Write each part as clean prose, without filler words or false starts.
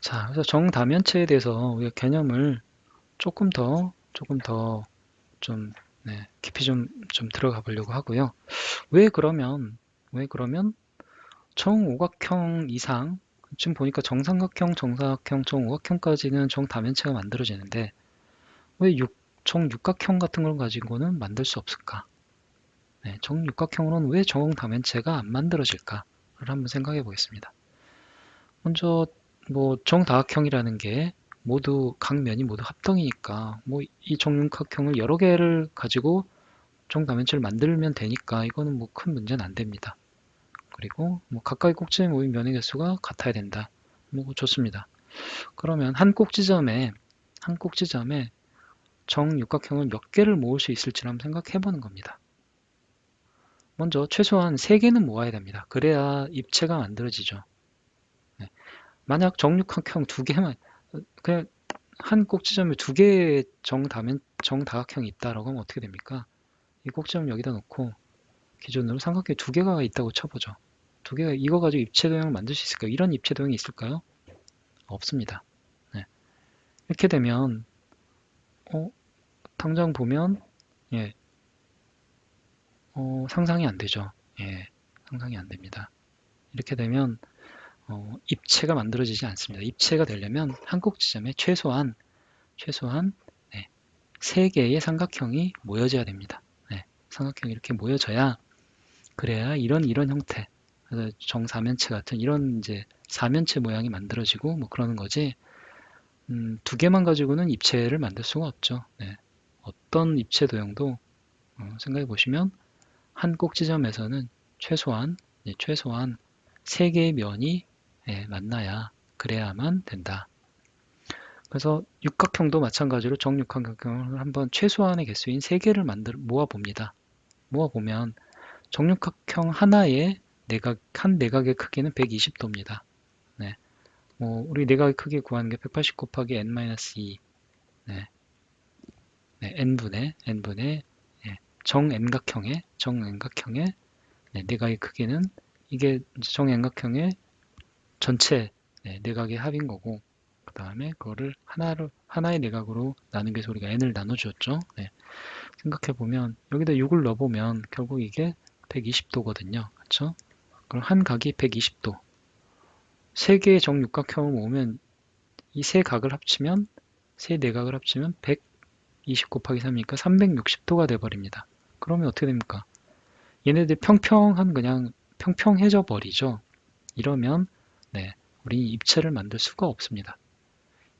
자, 그래서 정다면체에 대해서 우리가 개념을 조금 더 좀, 네, 깊이 좀 들어가 보려고 하고요. 왜 그러면, 왜 그러면 정오각형 이상, 지금 보니까 정삼각형, 정사각형, 정오각형까지는 정다면체가 만들어지는데, 왜 정육각형 같은 걸 가지고는 만들 수 없을까? 네, 정육각형으로는 왜 정다면체가 안 만들어질까를 한번 생각해 보겠습니다. 먼저 뭐 정다각형이라는 게 모두 각 면이 모두 합덩이니까 뭐 이 정육각형을 여러 개를 가지고 정다면체를 만들면 되니까 이거는 뭐 큰 문제는 안 됩니다. 그리고 뭐 가까이 꼭지점에 모인 면의 개수가 같아야 된다. 뭐 좋습니다. 그러면 한 꼭지점에 정육각형을 몇 개를 모을 수 있을지 한번 생각해 보는 겁니다. 먼저 최소한 3개는 모아야 됩니다. 그래야 입체가 만들어지죠. 네. 만약 정육각형 2개만, 그냥 한 꼭지점에 2개의 정다각형이 있다라고 하면 어떻게 됩니까? 이 꼭지점 여기다 놓고 기존으로 삼각형이 2개가 있다고 쳐보죠. 2개가 이거 가지고 입체 도형을 만들 수 있을까요? 이런 입체 도형이 있을까요? 없습니다. 네. 이렇게 되면 어, 당장 보면 예, 상상이 안 되죠. 예, 상상이 안 됩니다. 이렇게 되면 입체가 만들어지지 않습니다. 입체가 되려면 한 꼭지점에 최소한 네, 3개의 삼각형이 모여져야 됩니다. 네, 삼각형이 이렇게 모여져야 그래야 이런 형태, 그래서 정사면체 같은 이런 이제 사면체 모양이 만들어지고 뭐 그러는 거지. 2개만 가지고는 입체를 만들 수가 없죠. 네, 어떤 입체 도형도 생각해 보시면 한 꼭지점에서는 최소한 3개의 면이 만나야 그래야만 된다. 그래서 육각형도 마찬가지로 정육각형을 한번 최소한의 개수인 3개를 모아 봅니다. 모아 보면 정육각형 하나의 한 내각의 크기는 120도입니다. 네. 뭐 우리 내각의 크기 구하는 게 180 곱하기 n-2 네. 네, n분의 정n각형의 내각의 크기는 이게 정n각형의 전체 내각의 합인 거고 그 다음에 그거를 하나의 내각으로 나누기 위해서 우리가 n을 나눠주었죠. 네. 생각해보면 여기다 6을 넣어보면 결국 이게 120도거든요. 그렇죠? 그럼 한 각이 120도. 세 개의 정육각형을 모으면 이 세 각을 합치면 세 내각을 합치면 120 곱하기 3이니까 360도가 돼버립니다. 그러면 어떻게 됩니까? 얘네들 그냥 평평해져 버리죠. 이러면 네, 우리 입체를 만들 수가 없습니다.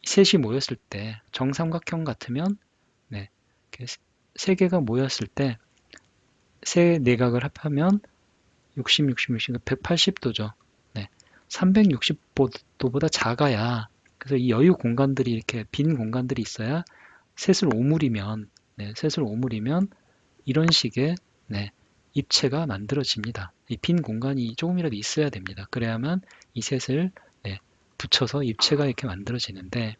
셋이 모였을 때 정삼각형 같으면 네, 세 개가 모였을 때 세 내각을 합하면 60, 180도죠. 네, 360도보다 작아야 그래서 이 여유 공간들이 이렇게 빈 공간들이 있어야 셋을 오므리면 이런 식의 네, 입체가 만들어집니다. 이 빈 공간이 조금이라도 있어야 됩니다. 그래야만 이 셋을 네, 붙여서 입체가 이렇게 만들어지는데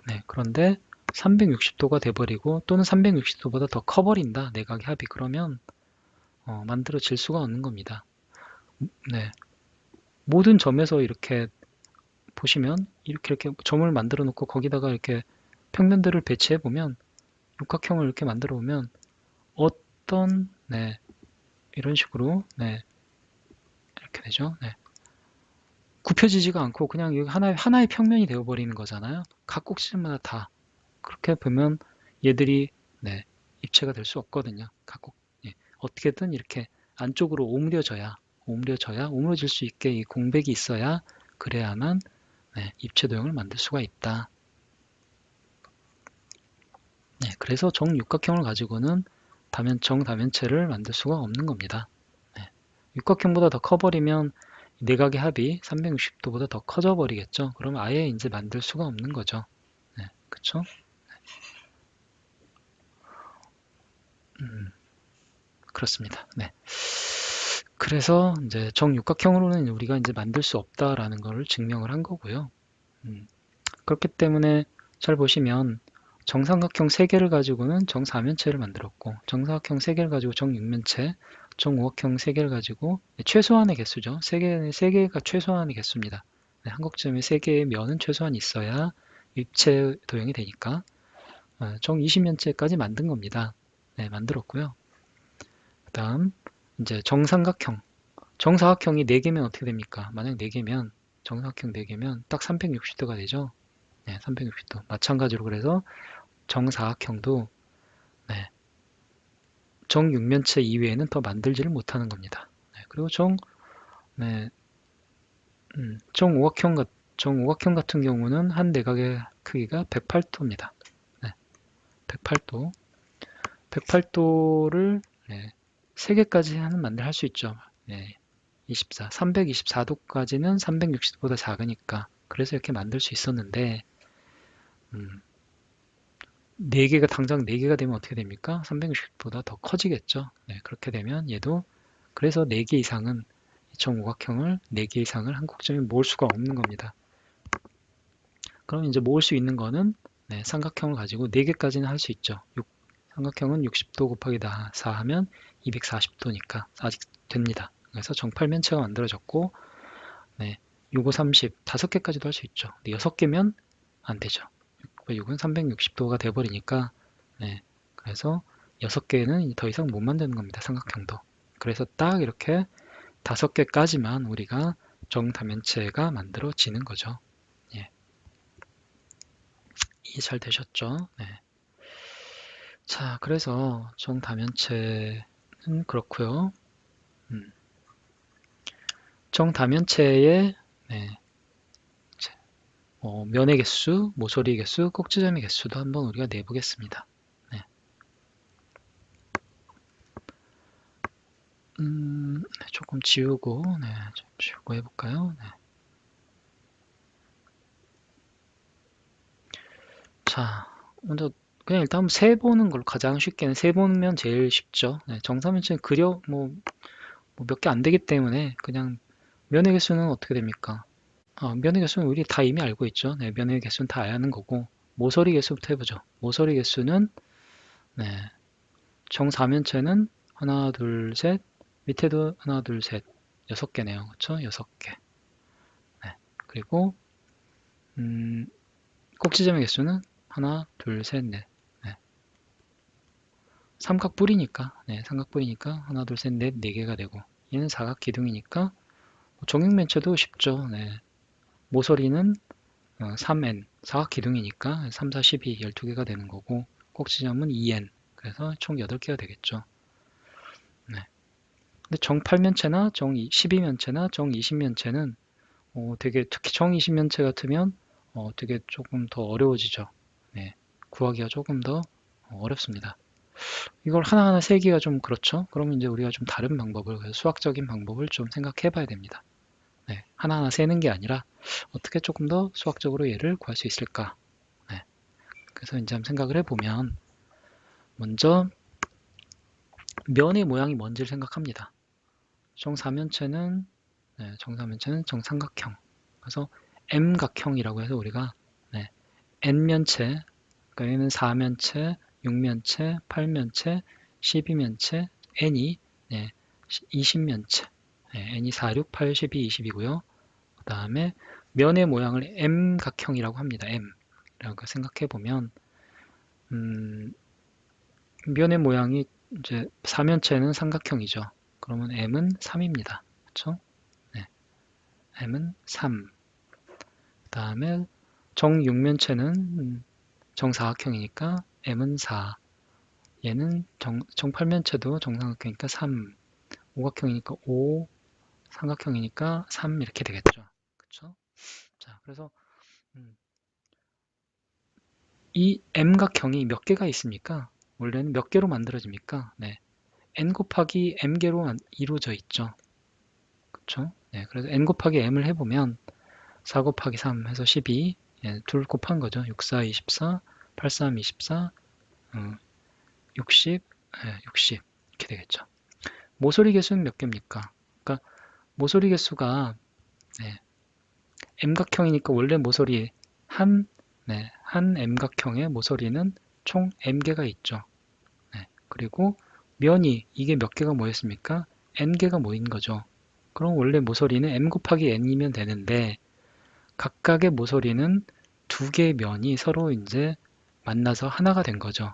네, 그런데 360도가 돼버리고 또는 360도보다 더 커버린다. 내각의 합이 그러면 만들어질 수가 없는 겁니다. 네, 모든 점에서 이렇게 보시면 이렇게 점을 만들어 놓고 거기다가 이렇게 평면들을 배치해 보면 육각형을 이렇게 만들어 보면 어떤 이런 식으로 이렇게 되죠. 굽혀지지가 않고 그냥 여기 하나의 평면이 되어버리는 거잖아요. 각 꼭지점마다 다 그렇게 보면 얘들이 입체가 될 수 없거든요. 어떻게든 이렇게 안쪽으로 오므려질 수 있게 이 공백이 있어야 그래야만 입체 도형을 만들 수가 있다. 그래서 정육각형을 가지고는 정다면체를 만들 수가 없는 겁니다. 육각형보다 더 커버리면 내각의 합이 360도보다 더 커져 버리겠죠. 그러면 아예 이제 만들 수가 없는 거죠. 그쵸? 그렇습니다. 그래서 이제 정육각형으로는 우리가 이제 만들 수 없다라는 것을 증명을 한 거고요. 그렇기 때문에 잘 보시면 정삼각형 3개를 가지고는 정사면체를 만들었고 정사각형 3개를 가지고 정육면체, 정오각형 3개를 가지고 최소한의 개수죠. 3개가 최소한의 개수입니다. 네, 한 곡점에 3개의 면은 최소한 있어야 입체 도형이 되니까 정 20면체까지 만든 겁니다. 네, 만들었고요. 그 다음 이제 정삼각형. 정사각형이 4개면 어떻게 됩니까? 만약 4개면 정사각형 4개면 딱 360도가 되죠. 네, 360도. 마찬가지로 그래서 정사각형도 네, 정육면체 이외에는 더 만들지를 못하는 겁니다. 네, 그리고 네, 정오각형 같은 경우는 한 내각의 크기가 108도입니다. 네, 108도. 108도를 3개까지 하는 만들 할 수 있죠. 네, 324도까지는 360도보다 작으니까 그래서 이렇게 만들 수 있었는데 4개가 당장 4개가 되면 어떻게 됩니까? 360보다 더 커지겠죠. 네, 그렇게 되면 얘도 그래서 4개 이상은 정오각형을 4개 이상을 한 곡점에 모을 수가 없는 겁니다. 그럼 이제 모을 수 있는 거는 삼각형을 가지고 4개까지는 할 수 있죠. 삼각형은 60도 곱하기 4 하면 240도니까 아직 됩니다. 그래서 정팔면체가 만들어졌고 6, 5, 30, 5개까지도 할 수 있죠. 근데 6개면 안 되죠. 6은 360도가 돼버리니까 그래서 6개는 더 이상 못 만드는 겁니다. 삼각형도. 그래서 딱 이렇게 5개까지만 우리가 정다면체가 만들어지는 거죠. 예. 이해 잘 되셨죠? 네. 자, 그래서 정다면체는 그렇고요. 정다면체의 면의 개수, 모서리 개수, 꼭지점의 개수도 한번 우리가 내보겠습니다. 네. 조금 지우고, 좀 지우고 해볼까요? 네. 자, 먼저 그냥 일단 세보는 걸로 가장 쉽게는 세보면 제일 쉽죠. 정사면체는 몇 개 안 되기 때문에 그냥 면의 개수는 어떻게 됩니까? 면의 개수는 우리 다 이미 알고 있죠. 면의 개수는 다 아는 거고 모서리 개수부터 해보죠. 모서리 개수는 정사면체는 하나, 둘, 셋, 밑에도 하나, 둘, 셋, 6개네요. 그렇죠? 6개. 그리고 꼭지점의 개수는 하나, 둘, 셋, 넷. 삼각뿔이니까 삼각뿔이니까 하나, 둘, 셋, 넷, 4개가 되고 얘는 사각 기둥이니까 정육면체도 쉽죠. 모서리는 3n, 사각 기둥이니까 3, 4, 12, 12개가 되는 거고 꼭지점은 2n, 그래서 총 8개가 되겠죠. 근데 정팔면체나 정 12면체나 정 20면체는 되게 특히 정 20면체 같으면 되게 조금 더 어려워지죠. 구하기가 조금 더 어렵습니다. 이걸 하나하나 세기가 좀 그렇죠. 그러면 이제 우리가 좀 다른 방법을, 수학적인 방법을 좀 생각해 봐야 됩니다. 하나하나 세는 게 아니라 어떻게 조금 더 수학적으로 얘를 구할 수 있을까. 그래서 이제 한번 생각을 해보면 먼저 면의 모양이 뭔지를 생각합니다. 정사면체는 정삼각형. 그래서 M각형이라고 해서 우리가 N면체, 그러니까 얘는 4면체, 6면체, 8면체, 12면체, N이 20면체. N이 4, 6, 8, 12, 20이고요. 그 다음에 면의 모양을 M각형이라고 합니다. M라고 생각해 보면 면의 모양이 이제 4면체는 삼각형이죠. 그러면 M은 3입니다. 그렇죠? M은 3. 그 다음에 정육면체는 정사각형이니까 M은 4. 얘는 정팔면체도 정삼각형이니까 3. 오각형이니까 5. 삼각형이니까 3 이렇게 되겠죠. 그렇죠? 자, 그래서 이 M각형이 몇 개가 있습니까? 원래는 몇 개로 만들어집니까? N 곱하기 M개로 이루어져 있죠. 그렇죠? 그래서 N 곱하기 M을 해보면 4 곱하기 3 해서 12, 둘 곱한 거죠. 6, 4, 24, 8, 3, 24, 60, 60 이렇게 되겠죠. 모서리 개수는 몇 개입니까? 그러니까 모서리 개수가 M각형이니까 원래 모서리 한 M각형의 모서리는 총 M개가 있죠. 그리고 면이 이게 몇 개가 모였습니까? N개가 모인 거죠. 그럼 원래 모서리는 M 곱하기 N이면 되는데 각각의 모서리는 두 개의 면이 서로 이제 만나서 하나가 된 거죠.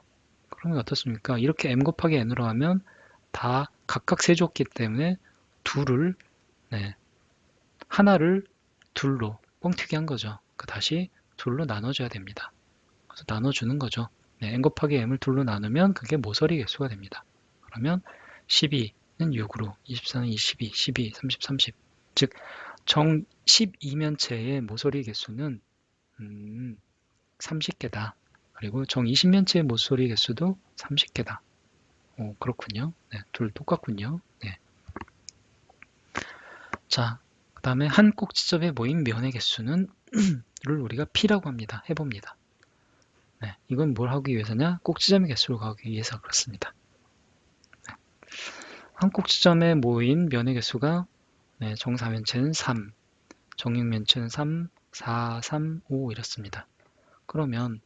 그러면 어떻습니까? 이렇게 m 곱하기 n으로 하면 다 각각 세줬기 때문에 둘을 네, 하나를 둘로 뻥튀기 한 거죠. 그러니까 다시 둘로 나눠줘야 됩니다. 그래서 나눠주는 거죠. 네, n 곱하기 m을 둘로 나누면 그게 모서리 개수가 됩니다. 그러면 12는 6으로, 24는 22, 12, 30, 30. 즉, 정 12면체의 모서리 개수는 30개다. 그리고 정 20면체의 모서리 개수도 30개다. 오, 그렇군요. 네, 둘 똑같군요. 네. 자, 그 다음에 한 꼭지점에 모인 면의 개수는 를 우리가 P라고 합니다. 해봅니다. 네, 이건 뭘 하기 위해서냐? 꼭지점의 개수를 구하기 위해서 그렇습니다. 네. 한 꼭지점에 모인 면의 개수가 네, 정4면체는 3, 정6면체는 3, 4, 3, 5 이렇습니다. 그러면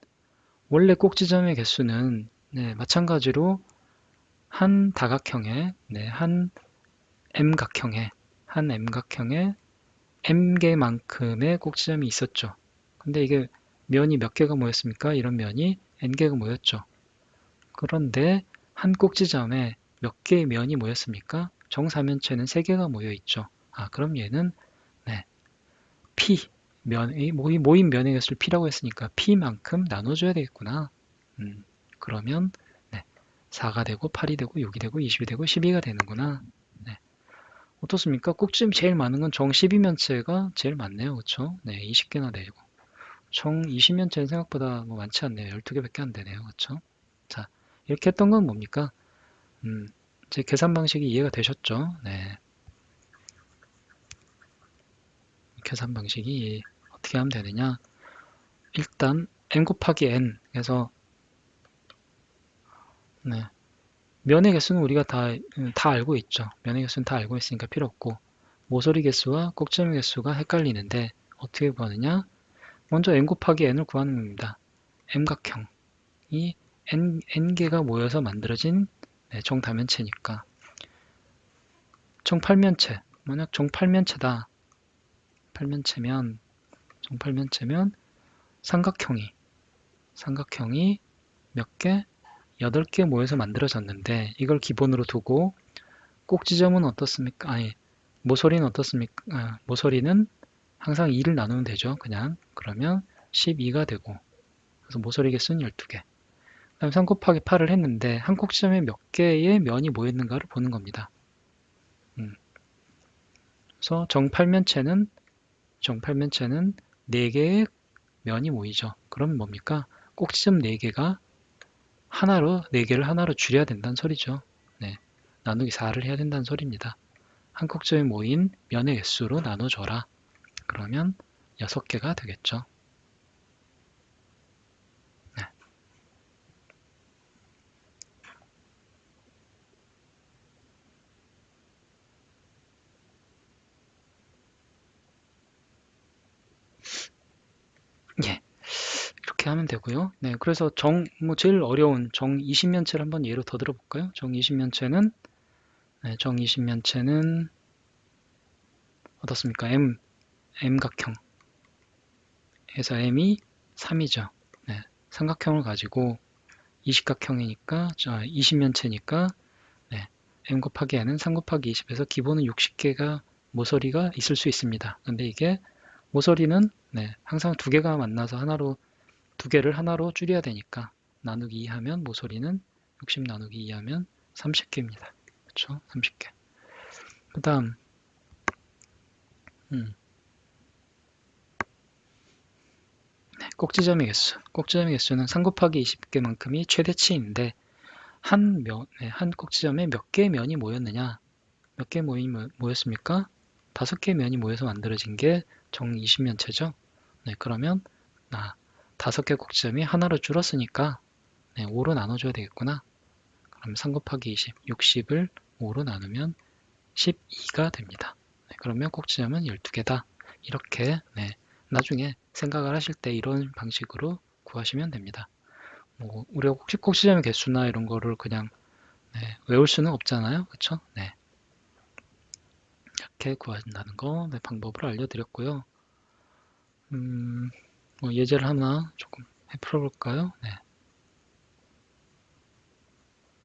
원래 꼭지점의 개수는 네, 마찬가지로 한 다각형에 네, 한 M각형에 M개만큼의 꼭지점이 있었죠. 근데 이게 면이 몇 개가 모였습니까? 이런 면이 N개가 모였죠. 그런데 한 꼭지점에 몇 개의 면이 모였습니까? 정사면체는 3개가 모여 있죠. 아, 그럼 얘는 네, P, 모인 면의 개수를 P라고 했으니까 P만큼 나눠줘야 되겠구나. 그러면 네, 4가 되고 8이 되고 6이 되고 20이 되고 12가 되는구나. 네. 어떻습니까? 꼭지점 제일 많은 건 정 12면체가 제일 많네요. 그렇죠? 네, 20개나 되고. 정 20면체는 생각보다 뭐 많지 않네요. 12개밖에 안 되네요. 그렇죠? 자, 이렇게 했던 건 뭡니까? 제 계산 방식이 이해가 되셨죠? 네. 계산 방식이 어떻게 하면 되느냐? 일단 n 곱하기 n 그래서 네. 면의 개수는 우리가 다 알고 있죠. 면의 개수는 다 알고 있으니까 필요 없고 모서리 개수와 꼭지점 개수가 헷갈리는데 어떻게 구하느냐? 먼저 n 곱하기 n을 구하는 겁니다. m각형이 n개가 모여서 만들어진 네, 정다면체니까 정팔면체 만약 정팔면체다. 정팔면체면 삼각형이 몇 개? 8개 모여서 만들어졌는데 이걸 기본으로 두고 꼭지점은 어떻습니까? 아니, 모서리는 어떻습니까? 아, 모서리는 항상 2를 나누면 되죠. 그냥. 그러면 12가 되고 그래서 모서리 개수는 12개. 그다음 3 곱하기 8을 했는데 한 꼭지점에 몇 개의 면이 모였는가를 보는 겁니다. 그래서 정팔면체는 4개의 면이 모이죠. 그럼 뭡니까? 꼭지점 4개가 하나로 4개를 하나로 줄여야 된다는 소리죠. 네. 나누기 4를 해야 된다는 소리입니다. 한 꼭지점에 모인 면의 개수로 나눠줘라. 그러면 6개가 되겠죠. 네. 예. 이렇게 하면 되고요. 네. 그래서 제일 어려운 정 20면체를 한번 예로 더 들어볼까요? 정 20면체는 어떻습니까? M각형. 해서 M이 3이죠. 네. 삼각형을 가지고 20각형이니까, 20면체니까, 네. M 곱하기 N은 3 곱하기 20에서 기본은 60개가 모서리가 있을 수 있습니다. 근데 이게 모서리는 네, 항상 2개가 만나서 두 개를 하나로 줄여야 되니까 나누기 2 하면 모서리는 60 나누기 2 하면 30개입니다. 그렇죠? 30개. 그 다음 꼭지점의 개수. 꼭지점의 개수는 3 곱하기 20개만큼이 최대치인데 한 꼭지점에 몇 개의 면이 모였느냐? 몇 개 모였습니까? 5개의 면이 모여서 만들어진 게 정 20면체죠. 네, 그러면 5개 꼭지점이 하나로 줄었으니까 네, 5로 나눠줘야 되겠구나. 그럼 3 곱하기 20, 60을 5로 나누면 12가 됩니다. 네, 그러면 꼭지점은 12개다. 이렇게 네, 나중에 생각을 하실 때 이런 방식으로 구하시면 됩니다. 뭐 우리가 꼭지점의 개수나 이런 거를 그냥 네, 외울 수는 없잖아요. 그렇죠? 네, 이렇게 구한다는 거 네, 방법을 알려드렸고요. 예제를 하나 조금 풀어볼까요? 네.